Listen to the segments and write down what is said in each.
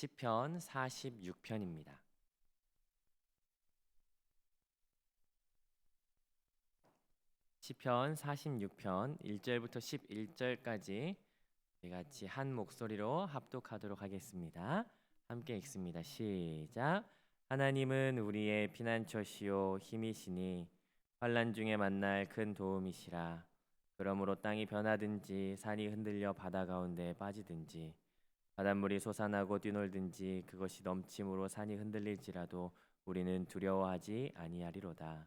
시편 46편입니다. 시편 46편 1절부터 11절까지 같이 한 목소리로 합독하도록 하겠습니다. 함께 읽습니다. 시작. 하나님은 우리의 피난처시요 힘이시니 환난 중에 만날 큰 도움이시라. 그러므로 땅이 변하든지 산이 흔들려 바다 가운데 빠지든지 바닷물이 솟아나고 뛰놀든지 그것이 넘침으로 산이 흔들릴지라도 우리는 두려워하지 아니하리로다.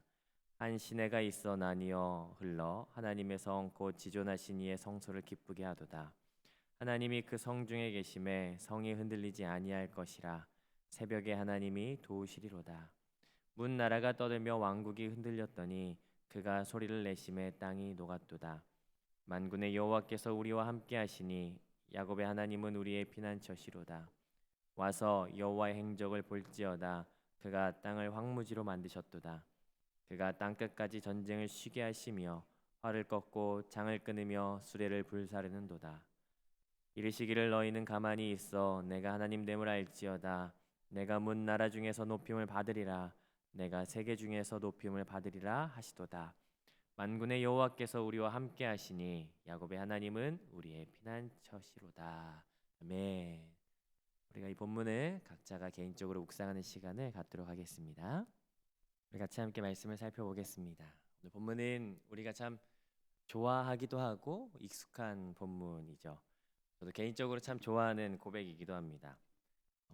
한 시내가 있어 나뉘어 흘러 하나님의 성 곧 지존하신 이의 성소를 기쁘게 하도다. 하나님이 그 성 중에 계심에 성이 흔들리지 아니할 것이라. 새벽에 하나님이 도우시리로다. 문 나라가 떠들며 왕국이 흔들렸더니 그가 소리를 내심에 땅이 녹았도다. 만군의 여호와께서 우리와 함께 하시니 야곱의 하나님은 우리의 피난처시로다. 와서 여호와의 행적을 볼지어다. 그가 땅을 황무지로 만드셨도다. 그가 땅끝까지 전쟁을 쉬게 하시며 활을 꺾고 장을 끊으며 수레를 불사르는도다. 이르시기를 너희는 가만히 있어 내가 하나님 됨을 알지어다. 내가 문 나라 중에서 높임을 받으리라. 내가 세계 중에서 높임을 받으리라 하시도다. 만군의 여호와께서 우리와 함께 하시니 야곱의 하나님은 우리의 피난처시로다. 아멘. 우리가 이 본문을 각자가 개인적으로 묵상하는 시간을 갖도록 하겠습니다. 우리 같이 함께 말씀을 살펴보겠습니다. 오늘 본문은 우리가 참 좋아하기도 하고 익숙한 본문이죠. 저도 개인적으로 참 좋아하는 고백이기도 합니다.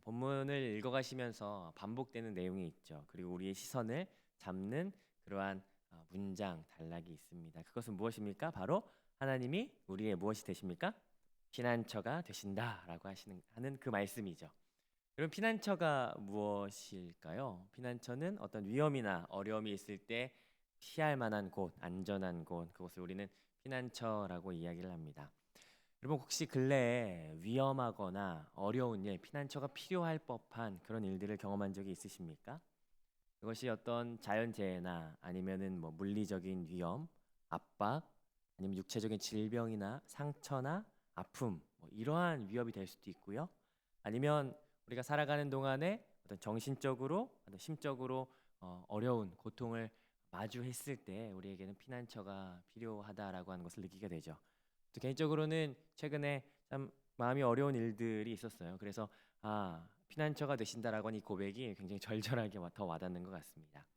본문을 읽어가시면서 반복되는 내용이 있죠. 그리고 우리의 시선을 잡는 그러한 문장 단락이 있습니다. 그것은 무엇입니까? 바로 하나님이 우리의 무엇이 되십니까? 피난처가 되신다라고 하는 그 말씀이죠. 그럼 피난처가 무엇일까요? 피난처는 어떤 위험이나 어려움이 있을 때 피할 만한 곳, 안전한 곳, 그것을 우리는 피난처라고 이야기를 합니다. 여러분 혹시 근래에 위험하거나 어려운 일, 피난처가 필요할 법한 그런 일들을 경험한 적이 있으십니까? 그것이 어떤 자연재해나 아니면은 물리적인 위험, 압박, 아니면 육체적인 질병이나 상처나 아픔, 이러한 위협이 될 수도 있고요. 아니면 우리가 살아가는 동안에 어떤 정신적으로, 어떤 심적으로 어려운 고통을 마주했을 때 우리에게는 피난처가 필요하다라고 하는 것을 느끼게 되죠. 또 개인적으로는 최근에 참 마음이 어려운 일들이 있었어요. 그래서 피난처가 되신다라고 하는 이 고백이 굉장히 절절하게 더 와닿는 것 같습니다.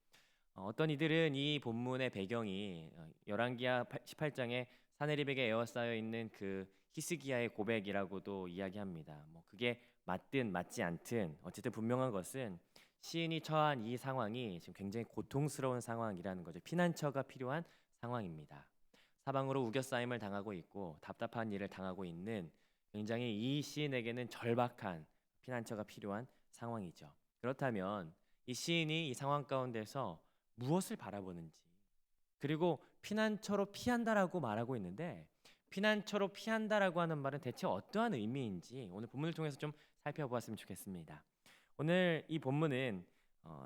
어떤 이들은 이 본문의 배경이 열왕기하 18장에 사내립에게 에워싸여 있는 그 히스기야의 고백이라고도 이야기합니다. 그게 맞든 맞지 않든 어쨌든 분명한 것은 시인이 처한 이 상황이 지금 굉장히 고통스러운 상황이라는 거죠. 피난처가 필요한 상황입니다. 사방으로 우겨싸임을 당하고 있고 답답한 일을 당하고 있는 굉장히 이 시인에게는 절박한 피난처가 필요한 상황이죠. 그렇다면 이 시인이 이 상황 가운데서 무엇을 바라보는지, 그리고 피난처로 피한다라고 말하고 있는데 피난처로 피한다라고 하는 말은 대체 어떠한 의미인지 오늘 본문을 통해서 좀 살펴보았으면 좋겠습니다. 오늘 이 본문은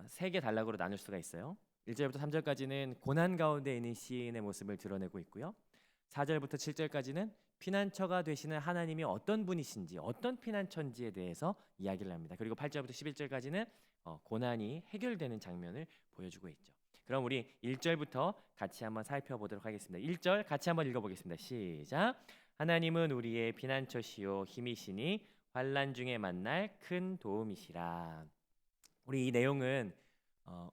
세 개 단락으로 나눌 수가 있어요. 1절부터 3절까지는 고난 가운데 있는 시인의 모습을 드러내고 있고요. 4절부터 7절까지는 피난처가 되시는 하나님이 어떤 분이신지, 어떤 피난처인지에 대해서 이야기를 합니다. 그리고 8절부터 11절까지는 고난이 해결되는 장면을 보여주고 있죠. 그럼 우리 1절부터 같이 한번 살펴보도록 하겠습니다. 1절 같이 한번 읽어보겠습니다. 시작. 하나님은 우리의 피난처시요 힘이시니 환난 중에 만날 큰 도움이시라. 우리 이 내용은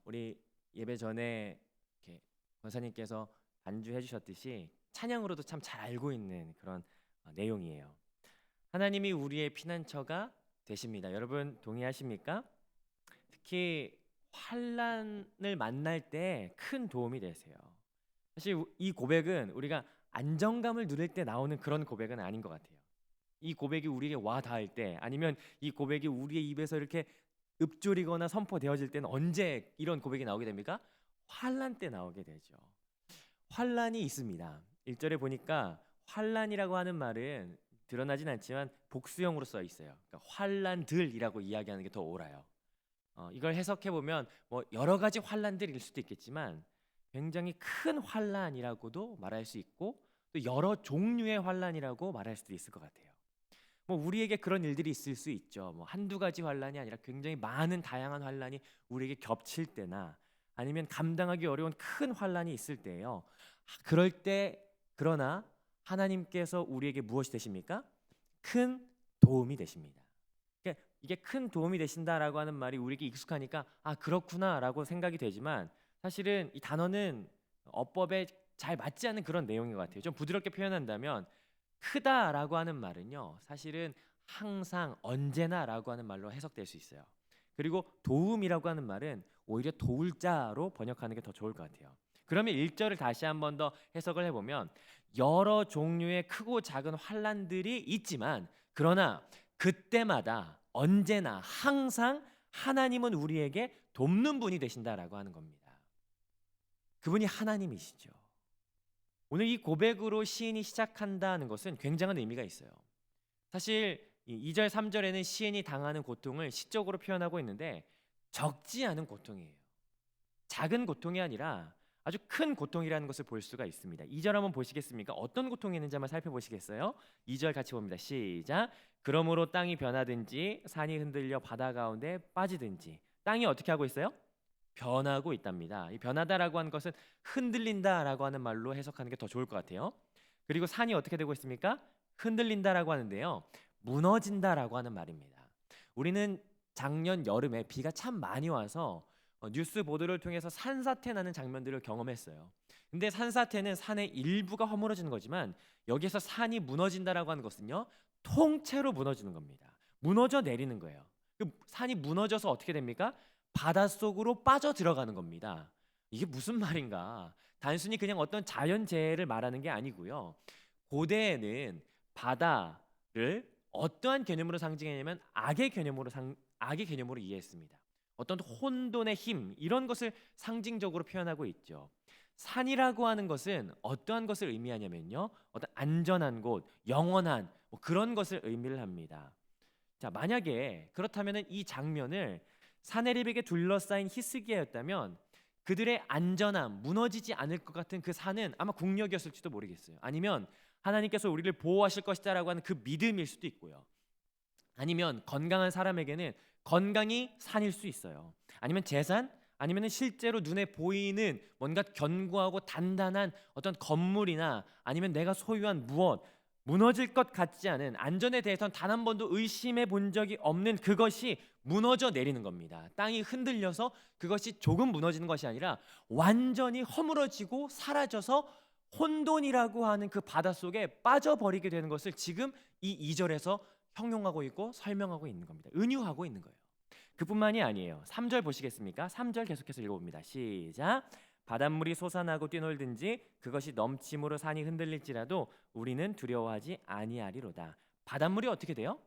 우리 예배 전에 이렇게 권사님께서 반주해 주셨듯이 찬양으로도 참 잘 알고 있는 그런 내용이에요. 하나님이 우리의 피난처가 되십니다. 여러분 동의하십니까? 특히 환난을 만날 때 큰 도움이 되세요. 사실 이 고백은 우리가 안정감을 누릴 때 나오는 그런 고백은 아닌 것 같아요. 이 고백이 우리에게 와 닿을 때, 아니면 이 고백이 우리의 입에서 이렇게 읊조리거나 선포되어질 때는 언제 이런 고백이 나오게 됩니까? 환난 때 나오게 되죠. 환난이 있습니다. 1절에 보니까 환난이라고 하는 말은 드러나진 않지만 복수형으로 써 있어요. 그러니까 환난들이라고 이야기하는 게 더 옳아요. 이걸 해석해 보면 여러 가지 환난들일 수도 있겠지만 굉장히 큰 환난이라고도 말할 수 있고 또 여러 종류의 환난이라고 말할 수도 있을 것 같아요. 뭐 우리에게 그런 일들이 있을 수 있죠. 뭐 한두 가지 환란이 아니라 굉장히 많은 다양한 환란이 우리에게 겹칠 때나 아니면 감당하기 어려운 큰 환란이 있을 때예요. 그럴 때 그러나 하나님께서 우리에게 무엇이 되십니까? 큰 도움이 되십니다. 그러니까 이게 큰 도움이 되신다라고 하는 말이 우리에게 익숙하니까 아 그렇구나라고 생각이 되지만 사실은 이 단어는 어법에 잘 맞지 않는 그런 내용인 것 같아요. 좀 부드럽게 표현한다면 크다라고 하는 말은요 사실은 항상 언제나라고 하는 말로 해석될 수 있어요. 그리고 도움이라고 하는 말은 오히려 도울 자로 번역하는 게 더 좋을 것 같아요. 그러면 1절을 다시 한번 더 해석을 해보면 여러 종류의 크고 작은 환란들이 있지만 그러나 그때마다 언제나 항상 하나님은 우리에게 돕는 분이 되신다라고 하는 겁니다. 그분이 하나님이시죠. 오늘 이 고백으로 시인이 시작한다는 것은 굉장한 의미가 있어요. 사실 2절 3절에는 시인이 당하는 고통을 시적으로 표현하고 있는데 적지 않은 고통이에요. 작은 고통이 아니라 아주 큰 고통이라는 것을 볼 수가 있습니다. 2절 한번 보시겠습니까? 어떤 고통이 있는지 한번 살펴보시겠어요? 2절 같이 봅니다. 시작. 그러므로 땅이 변하든지 산이 흔들려 바다 가운데 빠지든지 땅이 어떻게 하고 있어요? 변하고 있답니다. 이 변하다라고 하는 것은 흔들린다라고 하는 말로 해석하는 게 더 좋을 것 같아요. 그리고 산이 어떻게 되고 있습니까? 흔들린다라고 하는데요. 무너진다라고 하는 말입니다. 우리는 작년 여름에 비가 참 많이 와서 뉴스 보도를 통해서 산사태 나는 장면들을 경험했어요. 근데 산사태는 산의 일부가 허물어지는 거지만 여기서 산이 무너진다라고 하는 것은요. 통째로 무너지는 겁니다. 무너져 내리는 거예요. 그 산이 무너져서 어떻게 됩니까? 바닷속으로 빠져 들어가는 겁니다. 이게 무슨 말인가? 단순히 그냥 어떤 자연재해를 말하는 게 아니고요. 고대에는 바다를 어떠한 개념으로 상징했냐면 악의 개념으로 이해했습니다. 어떤 혼돈의 힘 이런 것을 상징적으로 표현하고 있죠. 산이라고 하는 것은 어떠한 것을 의미하냐면요. 어떤 안전한 곳, 영원한 뭐 그런 것을 의미를 합니다. 자, 만약에 그렇다면 이 장면을 사내립에게 둘러싸인 히스기야였다면 그들의 안전함, 무너지지 않을 것 같은 그 산은 아마 국력이었을지도 모르겠어요. 아니면 하나님께서 우리를 보호하실 것이다라고 하는 그 믿음일 수도 있고요. 아니면 건강한 사람에게는 건강이 산일 수 있어요. 아니면 재산, 아니면 실제로 눈에 보이는 뭔가 견고하고 단단한 어떤 건물이나 아니면 내가 소유한 무엇 무너질 것 같지 않은 안전에 대해서는 단 한 번도 의심해 본 적이 없는 그것이 무너져 내리는 겁니다. 땅이 흔들려서 그것이 조금 무너지는 것이 아니라 완전히 허물어지고 사라져서 혼돈이라고 하는 그 바닷속에 빠져버리게 되는 것을 지금 이 2절에서 형용하고 있고 설명하고 있는 겁니다. 은유하고 있는 거예요. 그뿐만이 아니에요. 3절 보시겠습니까? 3절 계속해서 읽어봅니다. 시작. 바닷물이 솟아나고 뛰놀든지 그것이 넘침으로 산이 흔들릴지라도 우리는 두려워하지 아니하리로다. 바닷물이 어떻게 돼요?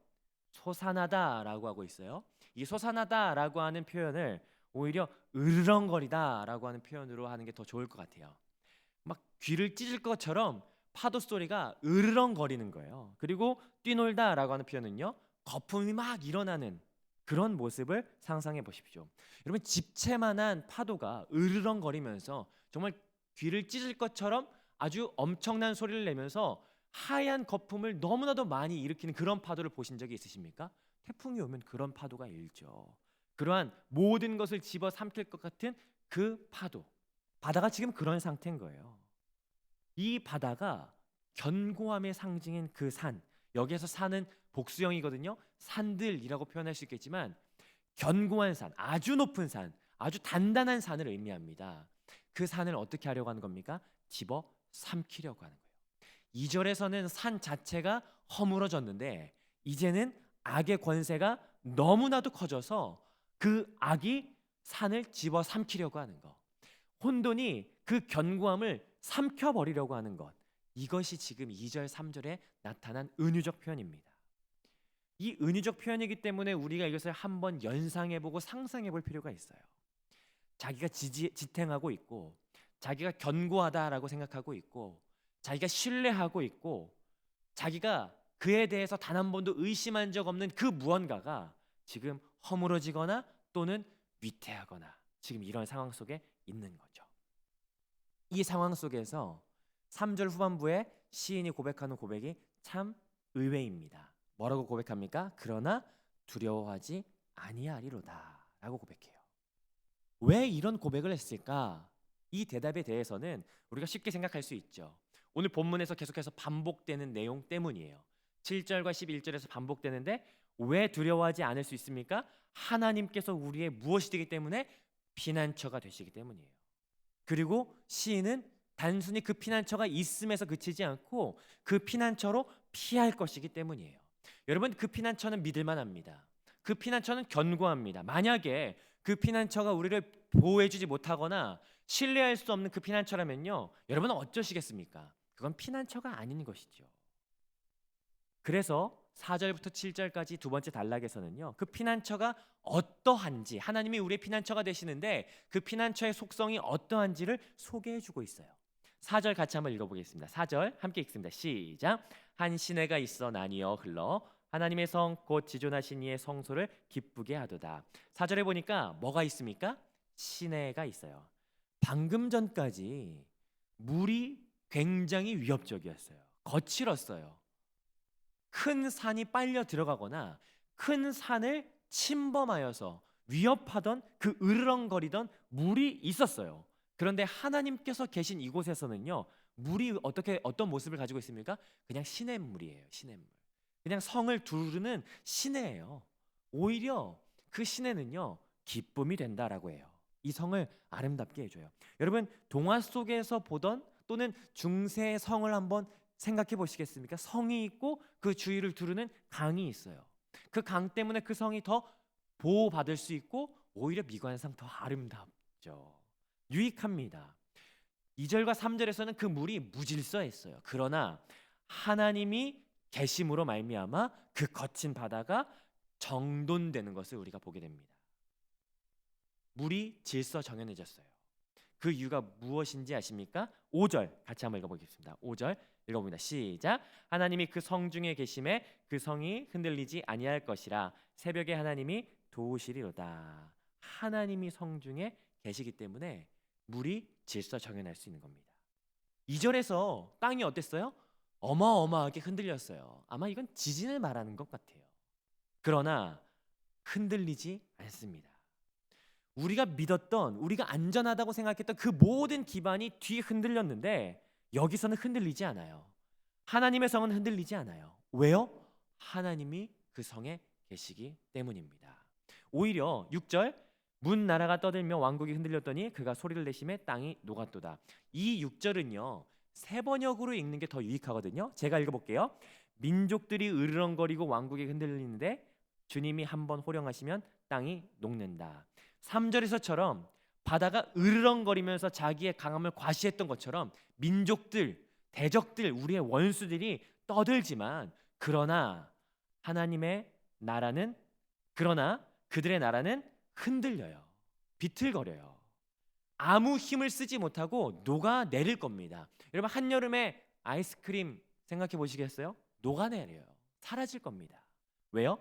솟아나다라고 하고 있어요. 이 솟아나다라고 하는 표현을 오히려 으르렁거리다라고 하는 표현으로 하는 게 더 좋을 것 같아요. 막 귀를 찢을 것처럼 파도 소리가 으르렁거리는 거예요. 그리고 뛰놀다라고 하는 표현은요. 거품이 막 일어나는 그런 모습을 상상해 보십시오. 여러분 집채만한 파도가 으르렁거리면서 정말 귀를 찢을 것처럼 아주 엄청난 소리를 내면서 하얀 거품을 너무나도 많이 일으키는 그런 파도를 보신 적이 있으십니까? 태풍이 오면 그런 파도가 일죠. 그러한 모든 것을 집어삼킬 것 같은 그 파도. 바다가 지금 그런 상태인 거예요. 이 바다가 견고함의 상징인 그 산. 여기에서 산은 복수형이거든요. 산들이라고 표현할 수 있겠지만 견고한 산, 아주 높은 산, 아주 단단한 산을 의미합니다. 그 산을 어떻게 하려고 하는 겁니까? 집어 삼키려고 하는 거예요. 2절에서는 산 자체가 허물어졌는데 이제는 악의 권세가 너무나도 커져서 그 악이 산을 집어 삼키려고 하는 것. 혼돈이 그 견고함을 삼켜버리려고 하는 것. 이것이 지금 2절 3절에 나타난 은유적 표현입니다. 이 은유적 표현이기 때문에 우리가 이것을 한번 연상해보고 상상해볼 필요가 있어요. 자기가 지탱하고 있고 자기가 견고하다라고 생각하고 있고 자기가 신뢰하고 있고 자기가 그에 대해서 단 한 번도 의심한 적 없는 그 무언가가 지금 허물어지거나 또는 위태하거나 지금 이런 상황 속에 있는 거죠. 이 상황 속에서 3절 후반부에 시인이 고백하는 고백이 참 의외입니다. 뭐라고 고백합니까? 그러나 두려워하지 아니하리로다라고 고백해요. 왜 이런 고백을 했을까? 이 대답에 대해서는 우리가 쉽게 생각할 수 있죠. 오늘 본문에서 계속해서 반복되는 내용 때문이에요. 7절과 11절에서 반복되는데 왜 두려워하지 않을 수 있습니까? 하나님께서 우리의 무엇이 되기 때문에 피난처가 되시기 때문이에요. 그리고 시인은 단순히 그 피난처가 있음에서 그치지 않고 그 피난처로 피할 것이기 때문이에요. 여러분, 그 피난처는 믿을만 합니다. 그 피난처는 견고합니다. 만약에 그 피난처가 우리를 보호해주지 못하거나 신뢰할 수 없는 그 피난처라면요, 여러분은 어쩌시겠습니까? 그건 피난처가 아닌 것이죠. 그래서 4절부터 7절까지 두 번째 단락에서는요, 그 피난처가 어떠한지, 하나님이 우리의 피난처가 되시는데 그 피난처의 속성이 어떠한지를 소개해주고 있어요. 4절 같이 한번 읽어보겠습니다. 4절 함께 읽습니다. 시작. 한 시내가 있어 나뉘어 흘러 하나님의 성 곧 지존하신 이의 성소를 기쁘게 하도다. 4절에 보니까 뭐가 있습니까? 시내가 있어요. 방금 전까지 물이 굉장히 위협적이었어요. 거칠었어요. 큰 산이 빨려 들어가거나 큰 산을 침범하여서 위협하던 그 으르렁거리던 물이 있었어요. 그런데 하나님께서 계신 이곳에서는요, 물이 어떤 모습을 가지고 있습니까? 그냥 시냇물이에요. 시냇물. 그냥 성을 두르는 시내예요. 오히려 그 시내는요, 기쁨이 된다라고 해요. 이 성을 아름답게 해줘요. 여러분, 동화 속에서 보던 또는 중세의 성을 한번 생각해 보시겠습니까? 성이 있고 그 주위를 두르는 강이 있어요. 그 강 때문에 그 성이 더 보호받을 수 있고 오히려 미관상 더 아름답죠. 유익합니다. 2절과 3절에서는 그 물이 무질서했어요. 그러나 하나님이 계심으로 말미암아 그 거친 바다가 정돈되는 것을 우리가 보게 됩니다. 물이 질서 정연해졌어요. 그 이유가 무엇인지 아십니까? 5절 같이 한번 읽어보겠습니다. 5절 읽어봅니다. 시작. 하나님이 그 성 중에 계심에 그 성이 흔들리지 아니할 것이라 새벽에 하나님이 도우시리로다. 하나님이 성 중에 계시기 때문에 물이 질서 정연할 수 있는 겁니다. 2절에서 땅이 어땠어요? 어마어마하게 흔들렸어요. 아마 이건 지진을 말하는 것 같아요. 그러나 흔들리지 않습니다. 우리가 믿었던, 우리가 안전하다고 생각했던 그 모든 기반이 뒤에 흔들렸는데 여기서는 흔들리지 않아요. 하나님의 성은 흔들리지 않아요. 왜요? 하나님이 그 성에 계시기 때문입니다. 오히려 6절 문 나라가 떠들며 왕국이 흔들렸더니 그가 소리를 내심에 땅이 녹았도다. 이 6절은요, 세 번역으로 읽는 게 더 유익하거든요. 제가 읽어볼게요. 민족들이 으르렁거리고 왕국이 흔들리는데 주님이 한번 호령하시면 땅이 녹는다. 3절에서처럼 바다가 으르렁거리면서 자기의 강함을 과시했던 것처럼 민족들, 대적들, 우리의 원수들이 떠들지만 그러나 그들의 나라는 흔들려요. 비틀거려요. 아무 힘을 쓰지 못하고 녹아내릴 겁니다. 여러분, 한여름에 아이스크림 생각해 보시겠어요? 녹아내려요. 사라질 겁니다. 왜요?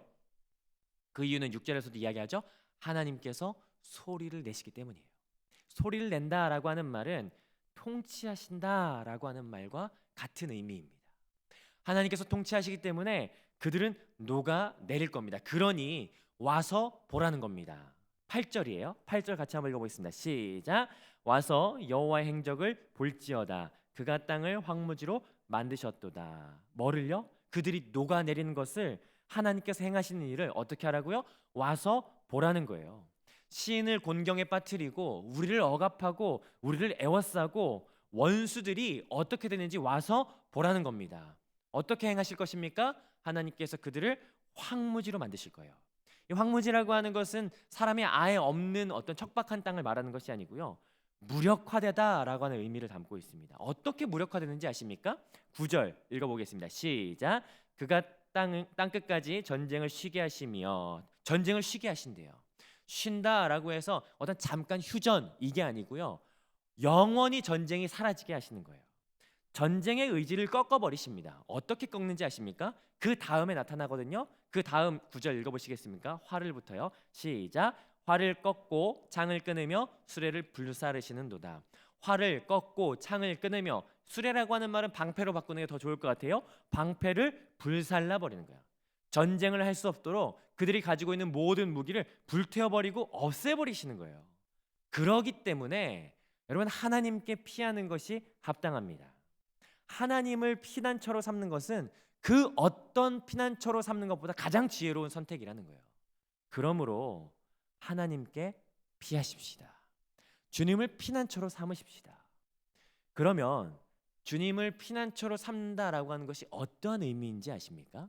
그 이유는 6절에서도 이야기하죠. 하나님께서 소리를 내시기 때문이에요. 소리를 낸다라고 하는 말은 통치하신다라고 하는 말과 같은 의미입니다. 하나님께서 통치하시기 때문에 그들은 녹아내릴 겁니다. 그러니 와서 보라는 겁니다. 8절이에요. 8절 같이 한번 읽어보겠습니다. 시작. 와서 여호와의 행적을 볼지어다. 그가 땅을 황무지로 만드셨도다. 뭐를요? 그들이 녹아내리는 것을, 하나님께서 행하시는 일을 어떻게 하라고요? 와서 보라는 거예요. 시인을 곤경에 빠뜨리고 우리를 억압하고 우리를 애워싸고 원수들이 어떻게 되는지 와서 보라는 겁니다. 어떻게 행하실 것입니까? 하나님께서 그들을 황무지로 만드실 거예요. 이 황무지라고 하는 것은 사람이 아예 없는 어떤 척박한 땅을 말하는 것이 아니고요, 무력화되다라고 하는 의미를 담고 있습니다. 어떻게 무력화되는지 아십니까? 9절 읽어보겠습니다. 시작. 그가 땅 끝까지 전쟁을 쉬게 하시며, 전쟁을 쉬게 하신대요. 쉰다라고 해서 어떤 잠깐 휴전, 이게 아니고요, 영원히 전쟁이 사라지게 하시는 거예요. 전쟁의 의지를 꺾어버리십니다. 어떻게 꺾는지 아십니까? 그 다음에 나타나거든요. 그 다음 9절 읽어보시겠습니까? 활을부터요. 시작. 활을 꺾고 창을 끊으며 수레를 불사르시는도다. 활을 꺾고 창을 끊으며, 수레라고 하는 말은 방패로 바꾸는 게 더 좋을 것 같아요. 방패를 불살라 버리는 거야. 전쟁을 할 수 없도록 그들이 가지고 있는 모든 무기를 불태워버리고 없애버리시는 거예요. 그러기 때문에 여러분, 하나님께 피하는 것이 합당합니다. 하나님을 피난처로 삼는 것은 그 어떤 피난처로 삼는 것보다 가장 지혜로운 선택이라는 거예요. 그러므로 하나님께 피하십시다. 주님을 피난처로 삼으십시다. 그러면 주님을 피난처로 삼는다라고 하는 것이 어떠한 의미인지 아십니까?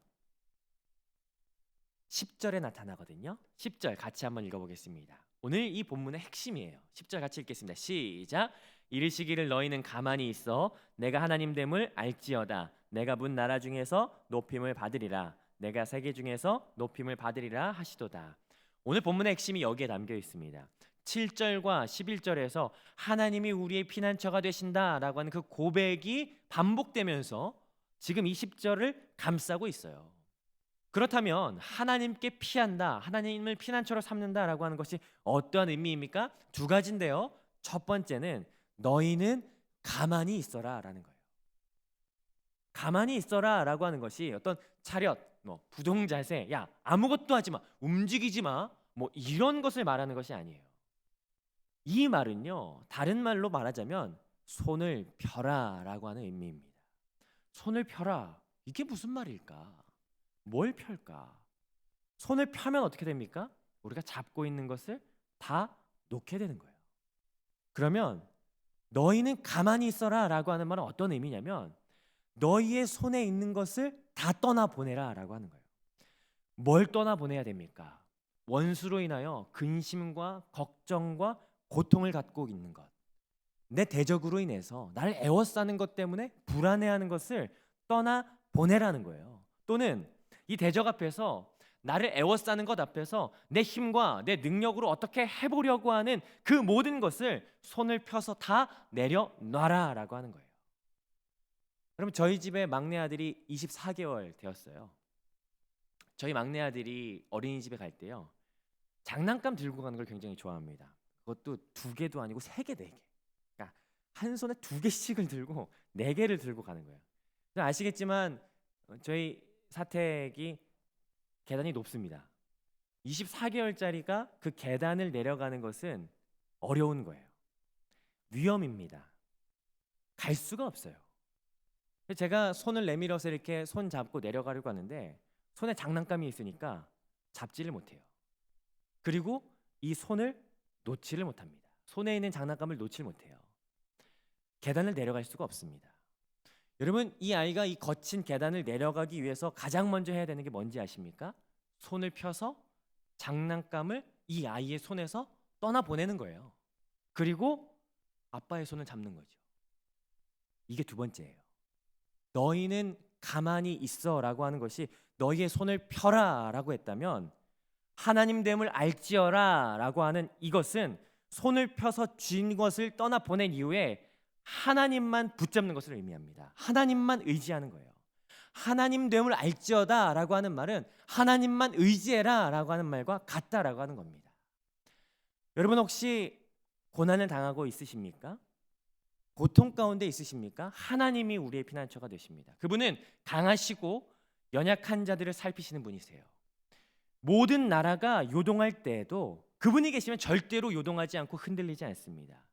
10절에 나타나거든요. 10절 같이 한번 읽어보겠습니다. 오늘 이 본문의 핵심이에요. 10절 같이 읽겠습니다. 시작. 이르시기를 너희는 가만히 있어 내가 하나님 됨을 알지어다. 내가 문 나라 중에서 높임을 받으리라. 내가 세계 중에서 높임을 받으리라 하시도다. 오늘 본문의 핵심이 여기에 담겨 있습니다. 7절과 11절에서 하나님이 우리의 피난처가 되신다라고 하는 그 고백이 반복되면서 지금 20절을 감싸고 있어요. 그렇다면 하나님께 피한다, 하나님을 피난처로 삼는다라고 하는 것이 어떠한 의미입니까? 두 가지인데요. 첫 번째는 너희는 가만히 있어라라는 거예요. 가만히 있어라라고 하는 것이 어떤 차렷, 부동자세, 야 아무것도 하지 마, 움직이지 마, 이런 것을 말하는 것이 아니에요. 이 말은요, 다른 말로 말하자면 손을 펴라라고 하는 의미입니다. 손을 펴라, 이게 무슨 말일까? 뭘 펼까? 손을 펴면 어떻게 됩니까? 우리가 잡고 있는 것을 다 놓게 되는 거예요. 그러면 너희는 가만히 있어라 라고 하는 말은 어떤 의미냐면 너희의 손에 있는 것을 다 떠나보내라 라고 하는 거예요. 뭘 떠나보내야 됩니까? 원수로 인하여 근심과 걱정과 고통을 갖고 있는 것, 내 대적으로 인해서 나를 애워싸는 것 때문에 불안해하는 것을 떠나보내라는 거예요. 또는 이 대적 앞에서 나를 애워싸는 것 앞에서 내 힘과 내 능력으로 어떻게 해보려고 하는 그 모든 것을 손을 펴서 다 내려놔라 라고 하는 거예요. 여러분, 저희 집에 막내 아들이 24개월 되었어요. 저희 막내 아들이 어린이집에 갈 때요, 장난감 들고 가는 걸 굉장히 좋아합니다. 그것도 2개도 아니고 3개, 4개. 그러니까 한 손에 2개씩을 들고 4개를 들고 가는 거예요. 아시겠지만 저희 사택이 계단이 높습니다. 24개월짜리가 그 계단을 내려가는 것은 어려운 거예요. 위험입니다. 갈 수가 없어요. 제가 손을 내밀어서 이렇게 손 잡고 내려가려고 하는데 손에 장난감이 있으니까 잡지를 못해요. 그리고 이 손을 놓지를 못합니다. 손에 있는 장난감을 놓지를 못해요. 계단을 내려갈 수가 없습니다. 여러분, 이 아이가 이 거친 계단을 내려가기 위해서 가장 먼저 해야 되는 게 뭔지 아십니까? 손을 펴서 장난감을 이 아이의 손에서 떠나보내는 거예요. 그리고 아빠의 손을 잡는 거죠. 이게 두 번째예요. 너희는 가만히 있어 라고 하는 것이 너희의 손을 펴라 라고 했다면 하나님 됨을 알지어라 라고 하는 이것은 손을 펴서 쥔 것을 떠나보낸 이후에 하나님만 붙잡는 것을 의미합니다. 하나님만 의지하는 거예요. 하나님 됨을 알지어다 라고 하는 말은 하나님만 의지해라 라고 하는 말과 같다라고 하는 겁니다. 여러분, 혹시 고난을 당하고 있으십니까? 고통 가운데 있으십니까? 하나님이 우리의 피난처가 되십니다. 그분은 강하시고 연약한 자들을 살피시는 분이세요. 모든 나라가 요동할 때에도 그분이 계시면 절대로 요동하지 않고 흔들리지 않습니다.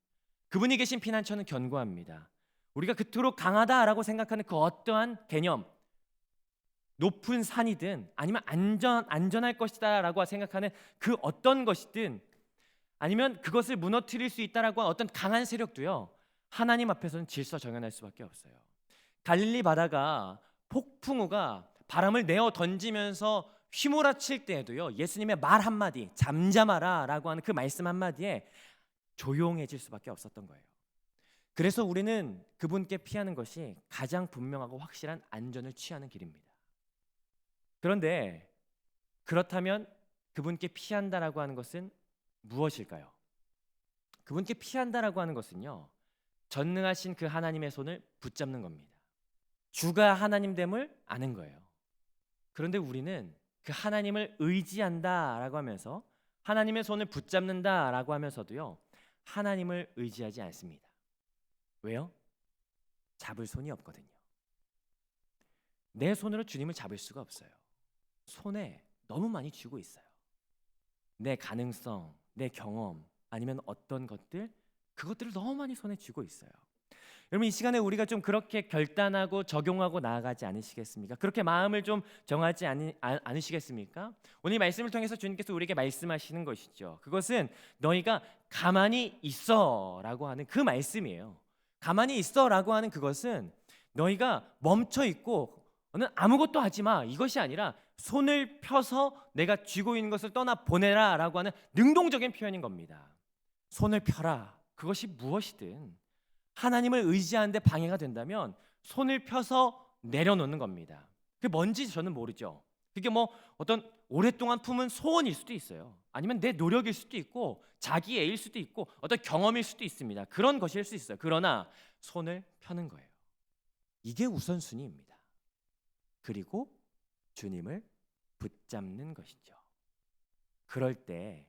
그분이 계신 피난처는 견고합니다. 우리가 그토록 강하다라고 생각하는 그 어떠한 개념, 높은 산이든 아니면 안전할 것이다 라고 생각하는 그 어떤 것이든 아니면 그것을 무너뜨릴 수 있다라고 하는 어떤 강한 세력도요, 하나님 앞에서는 질서정연할 수밖에 없어요. 갈릴리 바다가 폭풍우가 바람을 내어 던지면서 휘몰아칠 때에도요, 예수님의 말 한마디, 잠잠하라 라고 하는 그 말씀 한마디에 조용해질 수밖에 없었던 거예요. 그래서 우리는 그분께 피하는 것이 가장 분명하고 확실한 안전을 취하는 길입니다. 그런데 그렇다면 그분께 피한다라고 하는 것은 무엇일까요? 그분께 피한다라고 하는 것은요, 전능하신 그 하나님의 손을 붙잡는 겁니다. 주가 하나님 됨을 아는 거예요. 그런데 우리는 그 하나님을 의지한다라고 하면서 하나님의 손을 붙잡는다라고 하면서도요, 하나님을 의지하지 않습니다. 왜요? 잡을 손이 없거든요. 내 손으로 주님을 잡을 수가 없어요. 손에 너무 많이 쥐고 있어요. 내 가능성, 내 경험, 아니면 어떤 것들, 그것들을 너무 많이 손에 쥐고 있어요. 여러분, 이 시간에 우리가 좀 그렇게 결단하고 적용하고 나아가지 않으시겠습니까? 그렇게 마음을 좀 정하지 않으시겠습니까? 오늘 이 말씀을 통해서 주님께서 우리에게 말씀하시는 것이죠. 그것은 너희가 가만히 있어라고 하는 그 말씀이에요. 가만히 있어라고 하는 그것은 너희가 멈춰 있고 너는 아무것도 하지 마, 이것이 아니라 손을 펴서 내가 쥐고 있는 것을 떠나 보내라라고 하는 능동적인 표현인 겁니다. 손을 펴라. 그것이 무엇이든 하나님을 의지하는데 방해가 된다면 손을 펴서 내려놓는 겁니다. 그게 뭔지 저는 모르죠. 그게 뭐 어떤 오랫동안 품은 소원일 수도 있어요. 아니면 내 노력일 수도 있고 자기 애일 수도 있고 어떤 경험일 수도 있습니다. 그런 것일 수 있어요. 그러나 손을 펴는 거예요. 이게 우선순위입니다. 그리고 주님을 붙잡는 것이죠. 그럴 때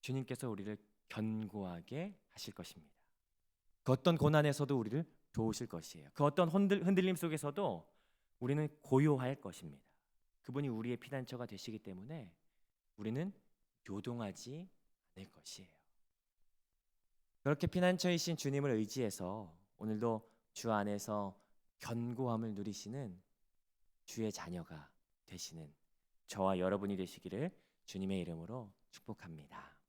주님께서 우리를 견고하게 하실 것입니다. 그 어떤 고난에서도 우리를 도우실 것이에요. 그 어떤 흔들림 속에서도 우리는 고요할 것입니다. 그분이 우리의 피난처가 되시기 때문에 우리는 요동하지 않을 것이에요. 그렇게 피난처이신 주님을 의지해서 오늘도 주 안에서 견고함을 누리시는 주의 자녀가 되시는 저와 여러분이 되시기를 주님의 이름으로 축복합니다.